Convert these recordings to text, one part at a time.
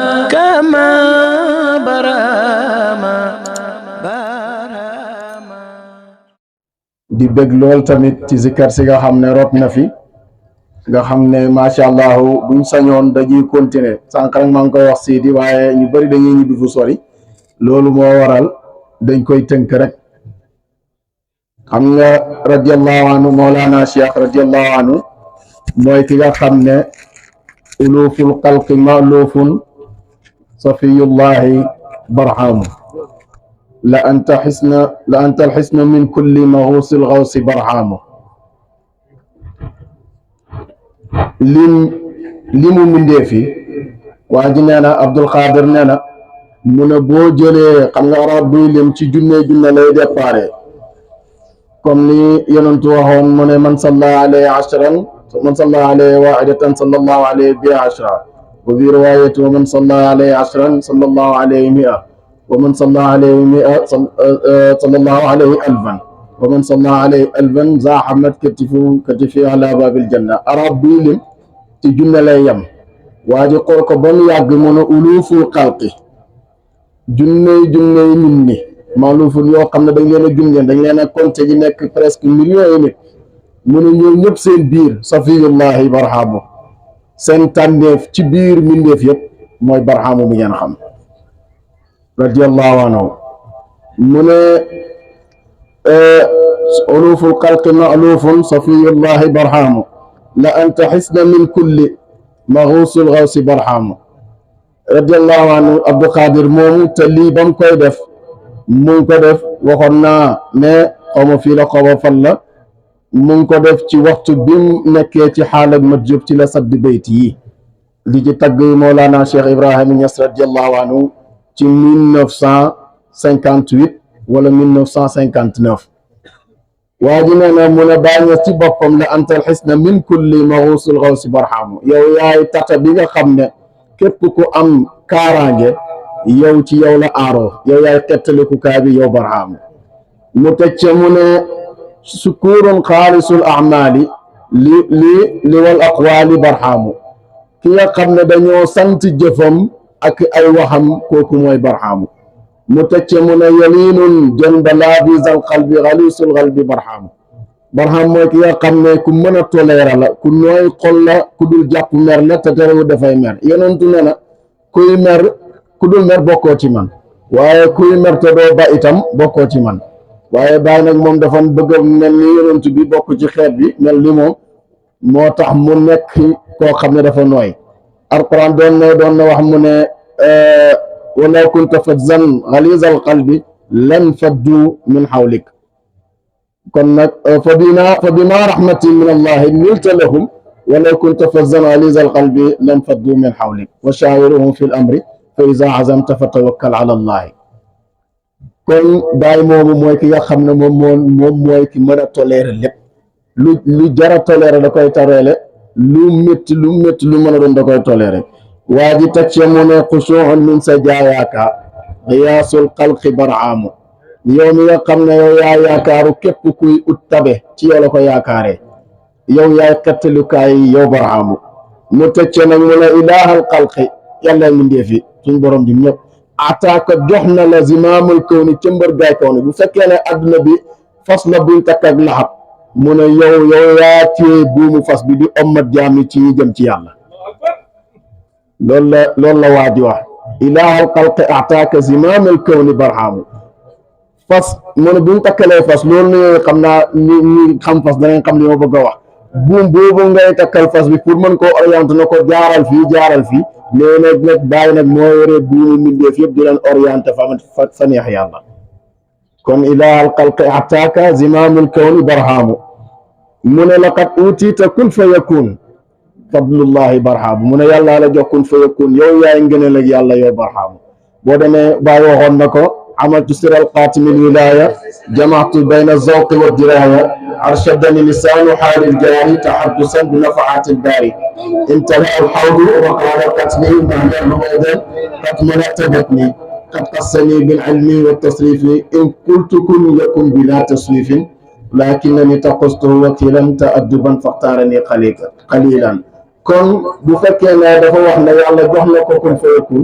كما برهما برهما di bëgg lool tamit ci zikar si nga xam ne rot na fi nga xam ne macha allah buñ sañoon dañuy continuer sànq rek maa ngi koy wax Sidi waaye ñu bëri dañuy ñibbi fu sori loolu moo waral dañ koy tënk rek xam nga radiallahu anhu Mawlana Cheikh radiallahu anhu mooy ki nga xam ne uluful xalqi maalufun safiyullahi barhamu la anta alxisna min kulli mahuusil xawsi barhamu limu mindee fi waa ji nee na Abdul Xaadir nee na mu ne boo jëlee xam nga arab buy lim ci junne lay déparé comme ni yonentu waxoon mu ne man salla alayhi ashran man salla alayhi waahidatan sallallahu alayhi bi ashra wa fi riwayati wa man salla alayhi ashran sallallahu alayhi mi'a wa man salla alayhi mi'a sallallahu alayhi alfan wa man salla alayhi alfan zahamat katifi ala babil janna arab buy lim ci junne lay yem waa ji xool ko ba mu yàgg mu ne uluful xalqi junney nit ñi maalufun yoo xam ne dañ leen a junne dañ leen a compté ji nekk presque millions yi nit mu ne ñoo ñëpp seen biir safiyullahi barhamu seen tànneef ci biir mbindeef yëpp mooy barhamu mi ngeen xam radiallahu anhu mu ne uluful xalqi maalufun safiyullahi barhamu la anta xisna min kulli maxuusul xawsi barhamu radiallahu anhu Abdou Khadir moomu te lii ba mu koy def mu ngi ko def waxoon naa ne xaw ma fii la xaw ma fan la mu ngi ko def ci waxtu bi mu nekkee ci xaal ak mat jub ci la saddi bayt yi li ci tagg Mawlana Cheikh Ibrahima Niass radiallahu anhu ci 1958 wala 1959 waa ji nee na mu ne Baay Ñas ci boppam la antal xisna min kulli maxuusul xawsi barhamu yow yaay tata bi nga xam ne képp ku am kaaraange yow ci yow la aaroo yow yaay xettaliku kaa bi yow barhamu mu tëcce mu ne sukuurun xaalisul amali li wal aqwaali barhamu ki nga xam ne dañoo sant jëfam ak ay waxam kooku mooy barhamu mu tëcce mu ne yalinun jënda laabisal qalbi xalisul qalbi barhamu barham mooy ki nga xam ne ku mën a toléra la ku nooy xol la ku dul jàpp mer la te terewu dafay mer yonentu ne na kuy mer ku dul mer bokkoo ci man waaye kuy mer te doo ba itam bokkoo ci man waaye Baay nag moom dafa bëgg a mel ni yonent bi bokk ci xeet bi mel ni moom moo tax mu nekk koo xam ne dafa nooy alquran doon na wax mu ne walaw kunta fazzan ghalizal qalbi lan faddu min hawlik kon nag fa bima rahmatin min allahi nilta lahum walaw kunta fazzan ghalizal qalbi lan faddu min hawlik wa shawiruhum fi l amri fa iza azamta fa tawakkal ala allahi kon Baay moomu mooy ki nga xam ne moom mooy ki mën a toléré lépp lu jara toléré da koy tareele lu métti lu mën a doon da koy toléré waa ji teg ci mu ne xushuun min sa jaayaaka xiyaasul xalqi baraamu yow mi nga xam ne yow yaa yaakaaru képp kuy ut tabe ci yow la ko yaakaaree yow yaay xettalukaay yow baraamu mu teg ci nag mu ne ilaahal xalqi yàlla mindee fi suñ borom ji ñëpp ataaka jox na la zimaamul kaw ni cëmbër gaay kaw ni bu fekkee ne adduna bi fas la buñ takk ak laxab mu ne yow yaa téye buumu fas bi di ommat jaami ci ñi jëm ci yàlla loolu la waa ji wax ilaahal xalqi ataaka zimaamul kaw ni barhaamu fas mu ne buñ takkalee fas loolu ne xam naa ñi xam fas danañ xam li ma bëgg a wax buum boobu ngay takkal fas bi pour mën koo orienté na ko jaaral fii nee nag Baay nag moo yore buumu mbindeef yëpp di leen orienté fa neex yàlla kon ilaahal xalqi ataaka zimaamul kawni barhaamu mu ne laqad utiita kun fa yakun fadlullahi barhaamu mu ne yàlla la jox kun fa yakun yow yaay ngëneel ak yàlla yow barhaamu boo demee Baay waxoon na ko amaltu siral xaatimil wilaaya jamaatu bayna zawqi wa diraaya arshadani lisaanu xaalil jaari taxaddusan bi nafaatil baari انتهى الحوض وقال كتبي مهما الهدى قد ملأت بطني قد قصني بالعلم والتصريف إن قلت كن يكن بلا تصريف لكنني تقصته وكيلا تأدبا فاختارني قليلا kon bu fekkee ne dafa wax ne yàlla jox na ko kun fayakun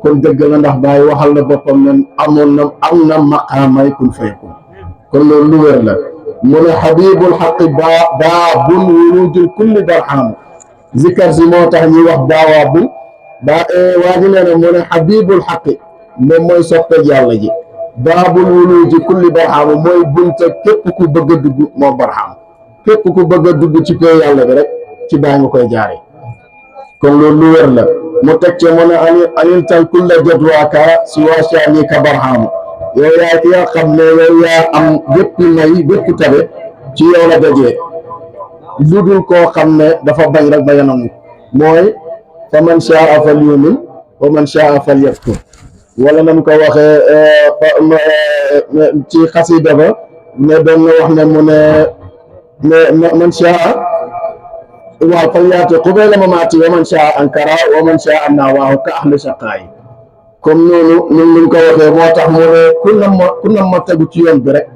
kon dëgg la, ndax Baay waxal na boppam ne am na maqaamay kun fayakun, kon loolu lu wér la. mu ne xabibul xaqi baabun wurujul kulli barxaamu, zikar si moo tax ñuy wax baawaabu waa ji nee na mu ne xabibul xaqi moom mooy soppeeg yàlla ji, baabul wuluji kulli barxaamu mooy bunta képp ku bëgg a dugg moom barxaam, képp ku bëgg a dugg ci pay yàlla bi rek ci Baay nga koy jaare, kon loolu lu wér la. mu teg ci mu ne anil tal kulla jadwaaka si waashaani ka barxaamu, yow yaa ki nga xam ne yow yaa am bépp may bépp tabe ci yow la dajee, lu dul koo xam ne dafa bañ rek ba yanam mooy fa man shaa fal yumin wa man shaa fal yakfur, wala nam ko waxee ci xasida ba ne doon na wax ne mu ne man shaa waaw fal yaati qubayla mamaati wa man shaa ankara wa man shaa nawaahu ka ahli shaqaayi, comme noonu ñun ñu ko waxee moo tax mu ne ku nam ma tegu ci yoon bi rek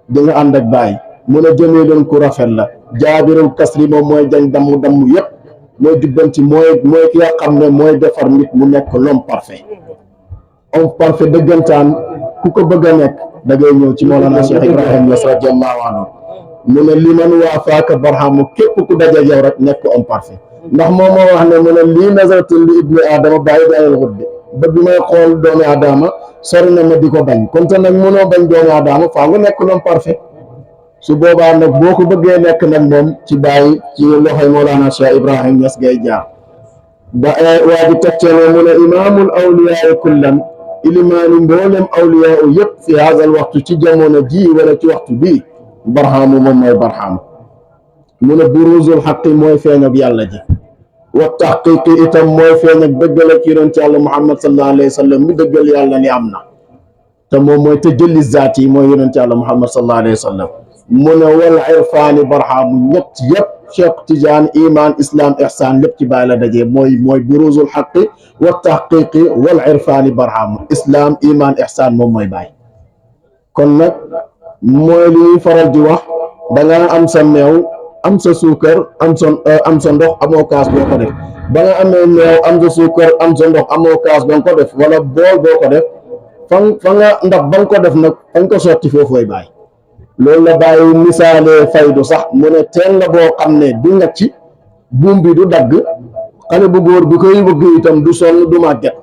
di nga ànd ak Baay. mu ne jamiilun ku rafet la, jaabirul kasri moom mooy dañ damm yëpp, mooy jubbanti mooy ki nga xam ne mooy defar nit mu nekk l'homme parfait. homme parfait dëggantaan ku ko bëgg a nekk da ngay ñëw ci Mawlana Cheikh Ibrahim Niass radiyallahu anhu. mu ne li man waafaaka barhamu, képp ku daje yow rek nekk homme parfait, ndax moom moo wax ne mu ne lii nazaratin li ibni aadama bàyyi bi anil xuddi, ba bi may xool doomi aadama sori na ma di ko bañ, kon te nag mënoo bañ doomi aadama faa nga nekk l'homme parfait. su boobaa nag boo ko bëggee nekk nag moom ci Baay ci loxoy Mawlana Cheikh Ibrahim Niass ngay jaar. waa ji tegtee mu ne imaamul awliyaa kullan, ilimaani mboolem awliyaa yëpp fi haazal waxtu ci jamono ji wala ci waxtu bii barhaamu moom mooy barhaam. mu ne buruuzul xaqi mooy feeñ ak yàlla ji, wa taxqiqi itam mooy feeñ ak dëggal ak yonent yàlla Muhammad sallallahu alayhi wa sallam mi dëggal yàlla ni am na, te moom mooy tajalli zaat yi mooy yonent yàlla Muhammad sallallahu alayhi wa sallam. mu ne wal irfaani barhaamu ñett yëpp Cheikh Tidiane iman islam ihsan lépp ci Baay la dajee, mooy buruuzul xaqi wa taxqiqi wal irfaani barhaamu, islam iman ihsan moom mooy Baay. kon nag mooy li ñuy faral di wax, da nga am sa meew am sa suukar am sa ndox amoo kaas boo ko def, ba nga amee meew am sa suukar am sa ndox amoo kaas ba nga ko def wala bool boo ko def fa nga ndax ba nga ko def nag fa nga ko sotti foofooy Baay. loolu la Baay misaalee faydu sax mu ne teen la boo xam ne du ngacc buum bi du dagg, xale bu góor bi koy wëgg itam du sonn du màgget.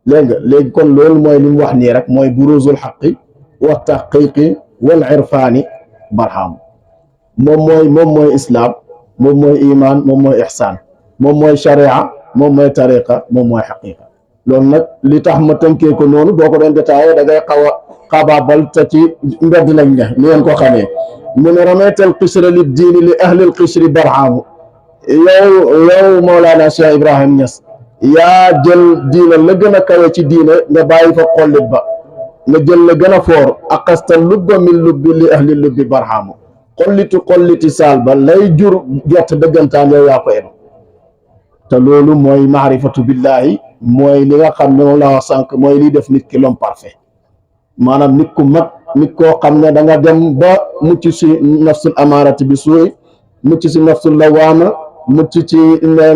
léegi kon loolu mooy li mu wax nii rek mooy buruuzul xaqi wa taxqiqi wal irfaani barhaamu. moom mooy islaam, moom mooy iman, moom mooy ihsaan, moom mooy sharia, moom mooy tariqa, moom mooy xaqiqa. loolu nag li tax ma tënkee ko noonu boo ko doon détaillé da ngay xaw a xabaabal te ci mbedd lañ ne li ngeen ko xamee. mu ne ramaytal qishra li diini li ahlil qishri barhaamu, yow Mawlana Cheikh Ibrahim Niass yaa jël diina la gën a kawe ci diine nga bàyyi fa xollit ba, nga jël la gën a foor aqasta lubba min lubbi li ahli lubbi barhaamu, xolliti saal ba lay jur jot dëggantaan yow yaa ko eb. te loolu mooy maarifatu billahi, mooy li nga xam ne moom la wax sànq, mooy liy def nit ki l'homme parfait, maanaam nit ku mat, nit koo xam ne da nga dem ba mucc si nafsul amaarati bi suuy, mucc si nafsul lawaama, mucc ci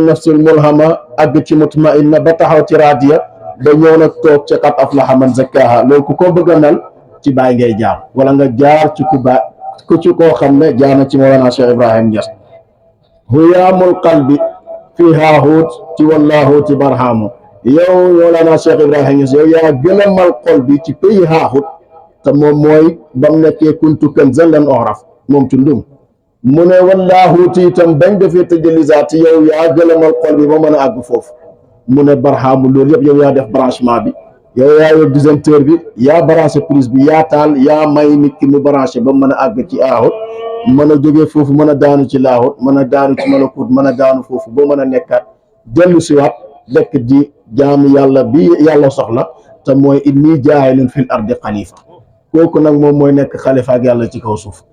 nafsul mulhama, àgg ci mutmainna ba taxaw ci raadiya, ba ñëw nag toog ci qad aflaha man zakkaaha. loolu ku ko bëgg a mel ci Baay ngay jaar, wala nga jaar ci ku ci koo xam ne jaar na ci Mawlana Cheikh Ibrahim Niass. huyaamul qalbi fii haahuut ci wallaahuuti barhaamu, yow Mawlana Cheikh Ibrahim Niass yow yaa gën a mal xol bi ci pays haahuut, te moom mooy bam nekkee kuntu kanzan lan u'raf moom tundum. mu ne wallaahuuti itam bañ defee tajallizaati yow yaa gën a mal xol bi ba mën a àgg foofu. mu ne barhaamu loolu yëpp yow yaa def branchement bi, yow yaa yor disjoncteur bi, yaa branché prise bi, yaa taal, yaa may nit ki mu branché ba mën a àgg ci aahut, mën a jógee foofu mën a daanu ci laahut, mën a daanu ci malakut, mën a daanu foofu ba mën a nekkaat dellu siwaat dekk di jaamu yàlla bi yàlla soxla, te mooy inni jaa'ilun fil ardi xalifa. kooku nag moom mooy nekk xalifa ak yàlla ci kaw suuf.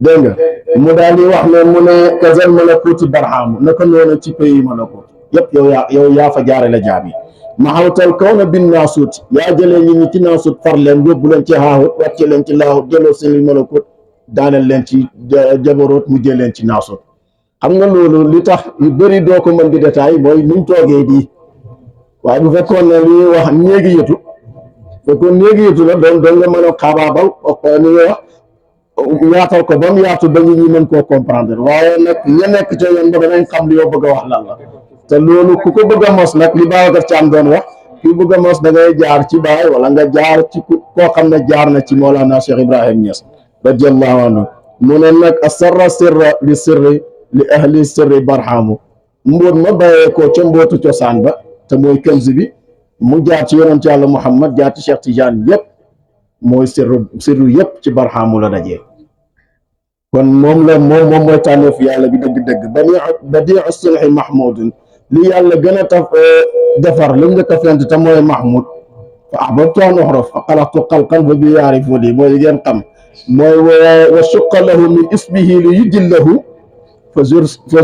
dégg nga mu daal di wax ne mu ne kazal malakuti barhaamu, naka noonu ci pays malakut yëpp yow yaa fa jaare la jaam yi. maxawtal kaw na bin naasuut, yaa jëlee nit ñi ci naasuut far leen yóbbu leen ci haahut, wàcce leen ci laahut, jëloo seen malakut daaneel leen ci jabaroot mu jël leen ci naasuut. xam nga loolu li tax yu bëri doo ko mën di détail mooy niñ toogee di waaye bu fekkoon ne li ñuy wax néegi yëtu fekkoon néegi yëtu la doon nga mën a xaabaabal ni nga wax yaatal ko ba mu yaatu ba ñu mën koo comprendre waaye nag ña nekk ca yoon ba danañ xam li yow bëgg a wax lan la te loolu ku ko bëgg a mos nag li Babacar Thiam doon wax ku bëgg a mos da ngay jaar ci baay wala nga jaar ci koo xam ne jaar na ci Mawlana Cheikh Ibrahim Niass radiyallahu anhu mu ne nag asarra sirra li sirri li ahli sirri barhamu mbóot ma bàyyee ko ca mbootu cosaan ba te mooy kënz bi mu jaar ci yonent yàlla Muhammad jaar ci Cheikh Tidiane yëpp mooy sirru yëpp ci barhamu la dajee kon moom mooy tànneef yàlla bi dëgg-dëgg badiu sulhi mahmudun li yàlla gën a taf defar li njëkk a fent te mooy mahmud fa ahbabtu an uhraf fa xalaqtu xalqan fa bi yaarifuni mooy ngeen xam mooy wa suqa lahu min ismihi li yujillahu fa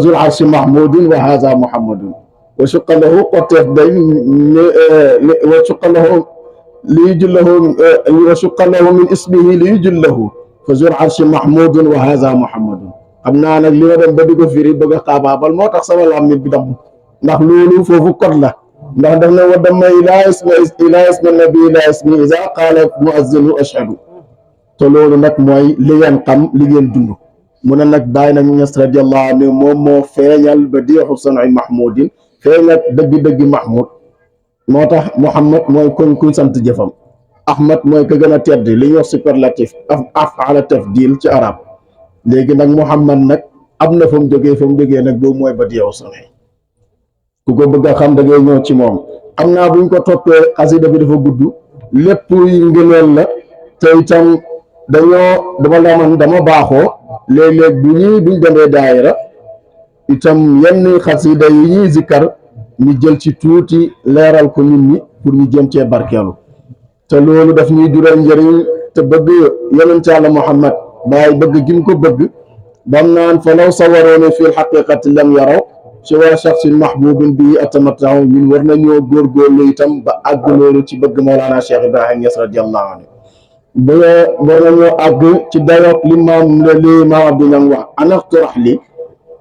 zul arshi mahmudun wa haza muhammadun wa suqa lahu qotteef day wa suqa lahu li yujillahu wa suqa lahu min ismihi li yujillahu fa zul arshi mahmudun wa haza muhammadun xam naa nag li ma dem ba di ko firi bëgg a xaabaabal moo tax sama làmmiñ bi damm ndax loolu foofu kot la ndax daf ne wa damma ilaa ismi nabi ilaa ismi iza qaala muazzinu ashhadu te loolu nag mooy li ngeen xam li ngeen dund mu ne nag bàyyi nag Ñas radiyallahu anhu moom moo feeñal badiixu san'i mahmudin feeñal dëgg-dëgg mahmud moo tax Muhammad mooy kuñ sant jëfam Ahmad mooy ka gën a tedd li ñuy wax superlatif af'ala tafdil ci arab léegi nag Muhammad nag am na fa mu jógee nag boobu mooy badiixu san'i ku ko bëgg a xam da ngay ñëw ci moom am naa buñ ko toppee xasida bi dafa gudd lépp ngëneel la te itam dama baaxoo léeg-léeg buñ demee daayira itam yenn xasida yi ñuy zikkar ñu jël ci tuuti leeral ko nit ñi pour ñu jëm cee barkeelu te loolu daf ñuy jural njëriñ te bëgg yonent Yàlla Muhammad baay bëgg gim ko bëgg bam naan fa law sawaroone fil xaqiqati lam yaraw ci waa shaxsin mahbubin bii atamattahu ñun war nañoo góorgóorlu itam ba àgg loolu ci bëgg Mawlana Cheikh Ibrahim Niass radiyallahu anhu ba war nañoo àgg ci dayoog li maam Abdou Niang wax anaxturax li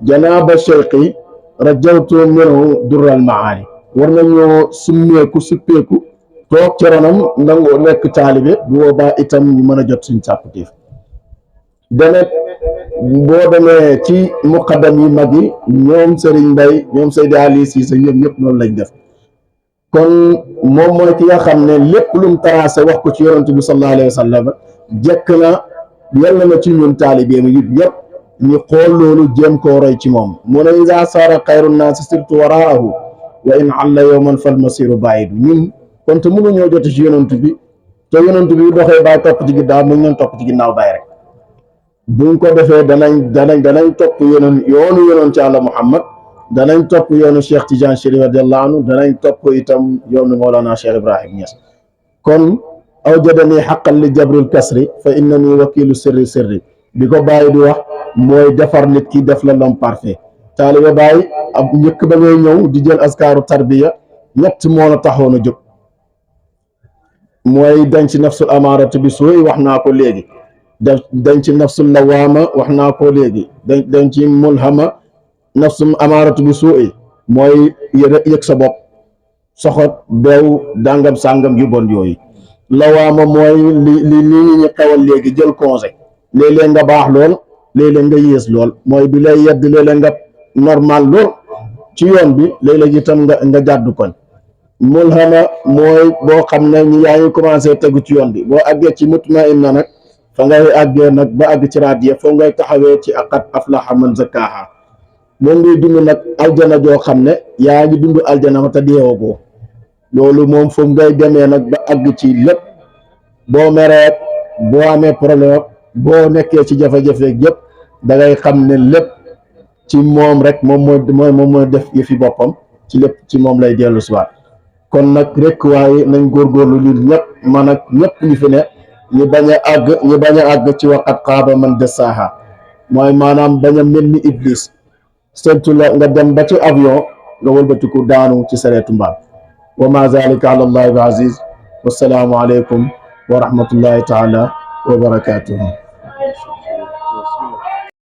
janaaba cheikhi rajawtu minhu durral maani war nañoo suppeeku toog ci ronam nangoo nekk taalibe bu boobaa itam ñu mën a jot suñ sàkkuteef demet boo demee ci muqaddam yi mag yi ñoom Serigne Mbaye ñoom Seydi Ali Cissé ñoom ñëpp noonu lañ def kon moom mooy ki nga xam ne lépp lu mu tracé wax ko ci yonent bi sallallahu alayhi wa sallam jekk na yàlla na ci ñun taalibeem yi yëpp ñu xool loolu jéem koo roy ci moom mu ne iza saara xayru naasi sirtu waraahu wa in alla yawman fal masiru baidu ñun kon te mënuñoo jot ci yonent bi te yonent bi doxee bàyyi topp ci ginnaaw mu ñeen topp ci ginnaaw bàyyi rek buñ ko defee danañ topp yoonu yonent Yàlla Muhammad danañ topp yoonu Cheikh Tidiane Chérif radiyallahu anhu danañ topp itam yoonu Mawlana Cheikh Ibrahim Niass kon awjadani xaqan li jabril kasri fa innani wakilu sirri bi ko bàyyi di wax mooy defar nit ki def la l'homme parfait taalibe bàyyi ab njëkk ba ngay ñëw di jël askaaru tarbiya ñett moo la taxoon a jóg mooy denc nafsul amaaratu bi suuy wax naa ko léegi denc nafsul lawaama wax naa ko léegi denc mulhama nafsul amaaratu bi suuy mooy yëg sa bopp soxot beew dàngam sàngam yu bon yooyu lawaama mooy li ñu xewal léegi jël congé léeg-léeg nga baax lool léeg-léeg nga yées lool mooy bi lay yedd léeg-léeg nga normal lool ci yoon bi léeg-léeg itam nga jàddu koñ mulhama mooy boo xam ne ñi yaa ngi commencé tegu ci yoon bi boo àggee ci mutmainna nag fa ngay àggee nag ba àgg ci raadiya foo ngay taxawee ci aqad aflaha man zakkaha moom ngay dund nag aljana joo xam ne yaa ngi dund aljana ma te deewagoo loolu moom foofu ngay demee nag ba àgg ci lépp boo meree boo amee problème boo nekkee ci jafe-jafe yëpp da ngay xam ne lépp ci moom rek moom mooy def yëfi boppam ci lépp ci moom lay dellu si waat kon nag rek waaye nañ góorgóorlu ñun ñëpp man ak ñëpp ñu fi ne ñu bañ a àgg ci waqat xaaba man dessaaha mooy maanaam bañ a mel ni iblis surtout la nga dem ba ci avion nga wëlbatiku daanu ci sareetu mbaam wa ma zalika ala allahi bi aziz wassalaamu aleykum wa rahmatullahi taala wa barakatuhu